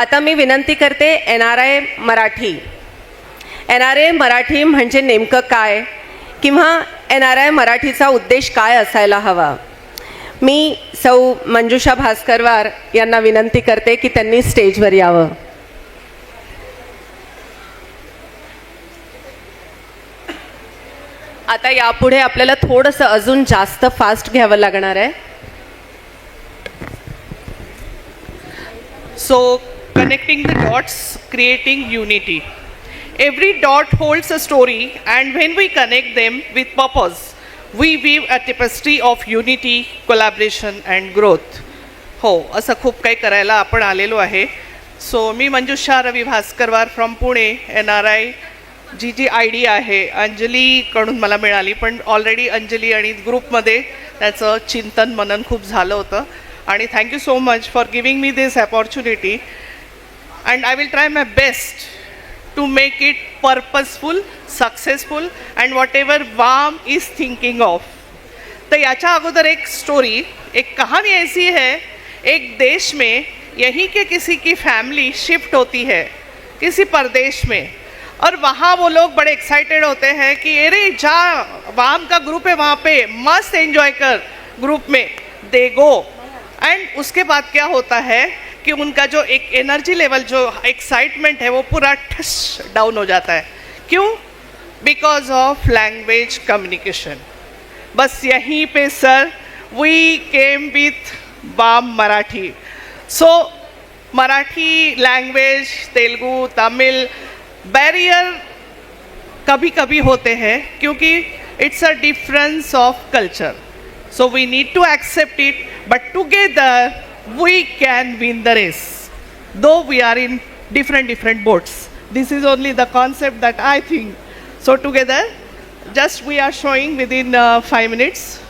आता मी विनंती करते NRI मराठी. NRI मराठी म्हणजे नेमकं काय किंवा NRI मराठीचा उद्देश काय असायला हवा. मी सौ मंजुषा भास्करवार यांना विनंती करते की त्यांनी स्टेजवर यावं. आता यापुढे आपल्याला थोडंसं अजून जास्त फास्ट घ्यावं लागणार आहे. So, connecting the dots, creating unity. Every dot holds a story, and when we connect them with purpose, we weave a tapestry of unity, collaboration, and growth. हो, असं खूप काही करायला आपण आलेलो आहे. सो मी मंजुषा रवी भास्करवार फ्रॉम पुणे, NRI. जी ID आहे अंजलीकडून मला मिळाली, पण ऑलरेडी अंजली आणि ग्रुपमध्ये त्याचं चिंतन मनन खूप झालं होतं. आणि thank you so much for giving me this opportunity, and I will try my best to make it purposeful, successful, and whatever वाम इज थिंकिंग ऑफ. तो याच्या अगोदर एक स्टोरी, एक कहानी ऐसी है, एक देश में यहीं के किसी की फैमिली शिफ्ट होती है किसी परदेश में, और वहाँ वो लोग बड़े एक्साइटेड होते हैं कि अरे जहाँ वाम का ग्रुप है वहाँ पे मस्त एंजॉय कर, ग्रुप में दे गो. एंड उसके बाद क्या होता है कि उनका जो एक एनर्जी लेवल, जो एक्साइटमेंट है, वो पूरा ठस डाउन हो जाता है. क्यों? Because of language communication. बस यहीं पे सर वी केम विथ वाम Marathi. So Marathi language, Telugu, Tamil barrier कभी कभी होते हैं क्योंकि it's a difference of culture. So we need to accept it, but together we can win the race, though we are in different boats. This is only the concept that I think. So together, just we are showing within 5 minutes.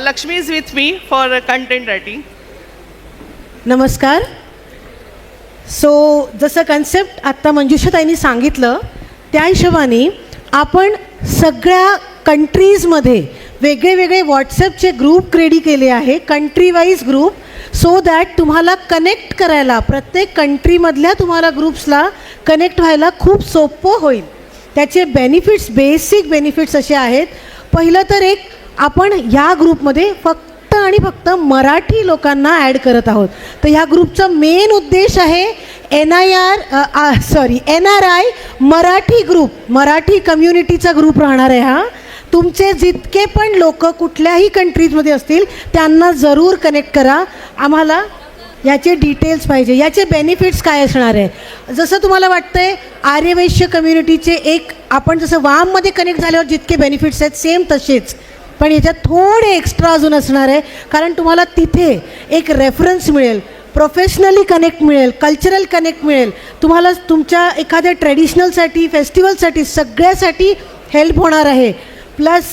Lakshmi is with me for content writing. नमस्कार. So जसं concept आत्ता मंजुषाताईंनी सांगितलं त्या हिशोबाने आपण सगळ्या कंट्रीजमध्ये वेगळे वेगळे व्हॉट्सॲपचे ग्रुप क्रिएट केले आहे, country wise group, so that तुम्हाला कनेक्ट करायला, प्रत्येक कंट्रीमधल्या तुम्हाला ग्रुप्सला कनेक्ट व्हायला खूप सोपं होईल. त्याचे बेनिफिट्स, बेसिक बेनिफिट्स असे आहेत. पहिलं तर एक, आपण ह्या ग्रुपमध्ये फक्त आणि फक्त मराठी लोकांना ॲड करत आहोत. तर ह्या ग्रुपचा मेन उद्देश आहे NRI मराठी ग्रुप, मराठी कम्युनिटीचा ग्रुप राहणार आहे हा. तुमचे जितके पण लोक कुठल्याही कंट्रीजमध्ये असतील त्यांना जरूर कनेक्ट करा. आम्हाला याचे डिटेल्स पाहिजे, याचे बेनिफिट्स काय असणार आहे. जसं तुम्हाला वाटतंय आर्यवैश्य कम्युनिटीचे एक, आपण जसं वाममध्ये कनेक्ट झाल्यावर जितके बेनिफिट्स आहेत सेम तसेच, पण याच्यात थोडे एक्स्ट्रा अजून असणार आहे. कारण तुम्हाला तिथे एक रेफरन्स मिळेल, प्रोफेशनली कनेक्ट मिळेल, कल्चरल कनेक्ट मिळेल, तुम्हाला तुमच्या एखाद्या ट्रेडिशनलसाठी, फेस्टिवलसाठी, सगळ्यासाठी हेल्प होणार आहे. प्लस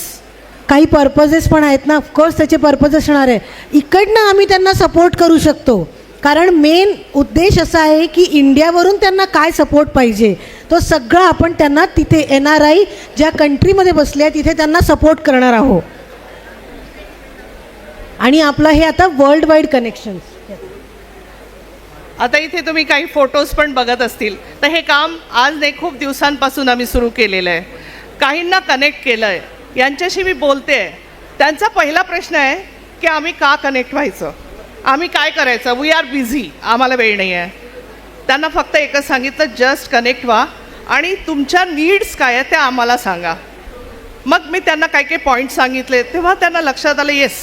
काही पर्पजेस पण आहेत ना, ऑफकोर्स त्याचे पर्पज असणार आहे. इकडनं आम्ही त्यांना सपोर्ट करू शकतो, कारण मेन उद्देश असा आहे की इंडियावरून त्यांना काय सपोर्ट पाहिजे तो सगळं आपण त्यांना तिथे NRI ज्या कंट्रीमध्ये बसले आहे तिथे त्यांना सपोर्ट करणार आहोत. आणि आपलं हे आता वर्ल्ड वाईड कनेक्शन्स. आता इथे तुम्ही काही फोटोज पण बघत असतील, तर हे काम आज नाही, खूप दिवसांपासून आम्ही सुरू केलेलं आहे. काहींना कनेक्ट केलं आहे. यांच्याशी मी बोलते आहे, त्यांचा पहिला प्रश्न आहे की आम्ही का कनेक्ट व्हायचं, आम्ही काय करायचं, वी आर बिझी, आम्हाला वेळ नाही आहे. त्यांना फक्त एकच सांगितलं, जस्ट कनेक्ट व्हा आणि तुमच्या नीड्स काय आहे त्या आम्हाला सांगा. मग मी त्यांना काही काही पॉईंट सांगितले, तेव्हा त्यांना लक्षात आलं, yes,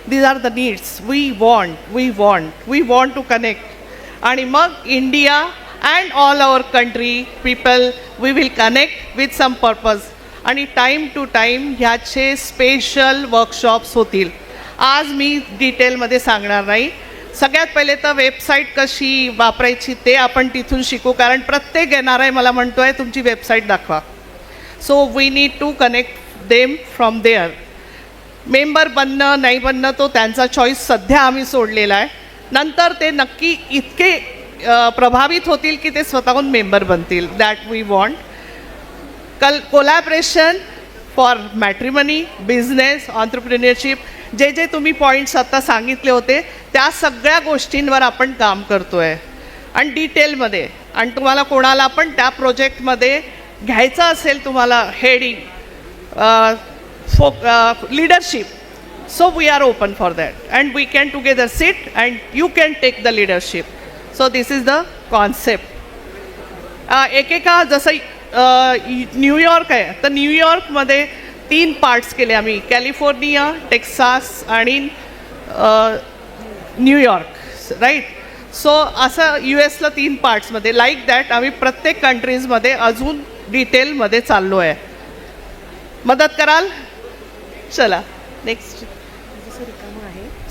these are the needs, we want to connect. आणि मग India and all our country people, we will connect with some purpose. आणि टाईम टू टाईम ह्याचे स्पेशल वर्कशॉप्स होतील. आज मी डिटेलमध्ये सांगणार नाही. सगळ्यात पहिले तर वेबसाईट कशी वापरायची ते आपण तिथून शिकू, कारण प्रत्येक NRI मला म्हणतो आहे तुमची वेबसाईट दाखवा. So we need to connect them from there. Member बनणं नाही बनणं तो त्यांचा चॉईस सध्या आम्ही सोडलेला आहे. नंतर ते नक्की इतके प्रभावित होतील की ते स्वतःहून मेंबर बनतील. That we want. Collaboration for matrimony, business, entrepreneurship, जे जे तुम्ही पॉईंट्स आता सांगितले होते त्या सगळ्या गोष्टींवर आपण काम करतो आहे आणि डिटेलमध्ये. आणि तुम्हाला कोणाला पण त्या प्रोजेक्टमध्ये घ्यायचं असेल तुम्हाला heading leadership, so we are open for that and we can together sit and you can take the leadership. So this is the concept. एकेका जसं न्यूयॉर्क आहे तर न्यूयॉर्कमध्ये 3 पार्ट्स केले आम्ही, कॅलिफोर्निया, टेक्सास आणि न्यूयॉर्क, राईट. सो असं US ला 3 पार्ट्समध्ये लाईक दॅट आम्ही प्रत्येक कंट्रीजमध्ये अजून डिटेलमध्ये चाललो आहे. मदत कराल? चला नेक्स्ट.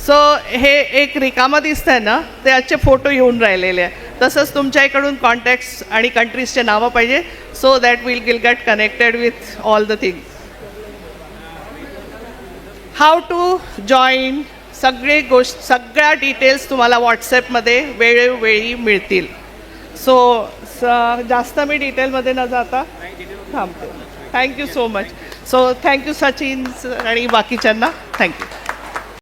सो हे एक रिकामं दिसतंय ना, ते आजचे फोटो येऊन राहिलेले आहे. तसंच तुमच्या इकडून कॉन्टॅक्ट्स आणि कंट्रीजचे नावं पाहिजे, so that will get connected with all the things. How to join, सगळ्या डिटेल्स तुम्हाला व्हॉट्सॲपमध्ये वेळोवेळी मिळतील. सो जास्त मी डिटेलमध्ये न जाता थांबते. Thank you so much. So thank you Sachin आणि बाकीच्यांना थँक्यू.